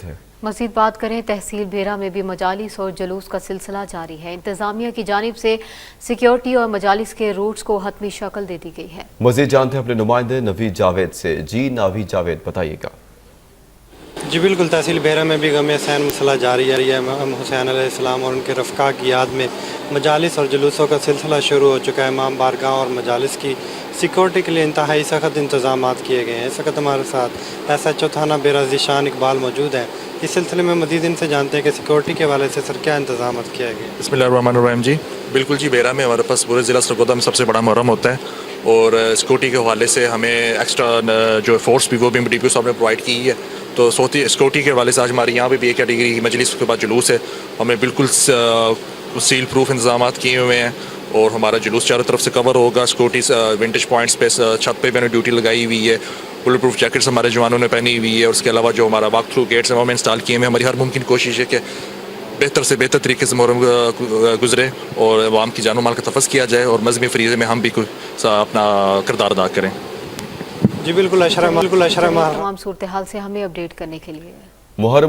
ہے۔ مزید بات کریں تحصیل بیرا میں بھی مجالس اور جلوس کا سلسلہ جاری ہے۔ انتظامیہ کی جانب سے سیکیورٹی اور مجالس کے روٹس کو حتمی شکل دے دی گئی ہے۔ مزید جانتے ہیں اپنے نمائندے نوید جاوید سے۔ جی ناوید جاوید بتائیے گا۔ جی بالکل، تحصیل بیرا میں بھی غم حسین مسئلہ جاری ہے۔ امام حسین علیہ السلام اور ان کے رفقا کی یاد میں مجالس اور جلوسوں کا سلسلہ شروع ہو چکا ہے۔ امام بارگاہ اور مجالس کی سیکورٹی کے لیے انتہائی سخت انتظامات کیے گئے ہیں۔ اس وقت ہمارے ساتھ SHO تھانہ بیرا ذیشان اقبال موجود ہیں۔ اس سلسلے میں مزید ان سے جانتے ہیں کہ سیکورٹی کے حوالے سے سر کیا انتظامات کیا گئے۔ بسم اللہ الرحمن الرحیم۔ جی بالکل، جی بیرا میں ہمارے پاس پورے ضلع سرگودا میں سب سے بڑا محرم ہوتا ہے، اور سیکورٹی کے حوالے سے ہمیں ایکسٹرا جو فورس بھی وہ بھی DPO صاحب نے پرووائڈ کی ہے۔ تو سیکورٹی کے حوالے سے آج ہمارے یہاں پہ بھی ایک کیٹیگری کی مجلس کے بعد جلوس ہے، ہمیں بالکل سیل پروف انتظامات کیے ہوئے ہیں، اور ہمارا جلوس چاروں طرف سے کور ہوگا۔ سیکورٹی ونٹیج پوائنٹس پہ چھت پہ بھی ہمیں ڈیوٹی لگائی ہوئی ہے، بلٹ پروف جیکٹس ہمارے جوانوں نے پہنی ہوئی ہے، اور اس کے علاوہ جو ہمارا واک تھرو گیٹس ہیں وہ ہمیں انسٹال کیے ہوئے ہیں۔ ہماری ہر ممکن کوشش ہے کہ بہتر سے بہتر طریقے سے محرم گزرے اور عوام کی جان و مال کا تحفظ کیا جائے، اور مذہبی فریضے میں ہم بھی اپنا کردار ادا کریں۔ جی بالکل، تمام صورتحال سے ہمیں اپڈیٹ کرنے کے لیے محرم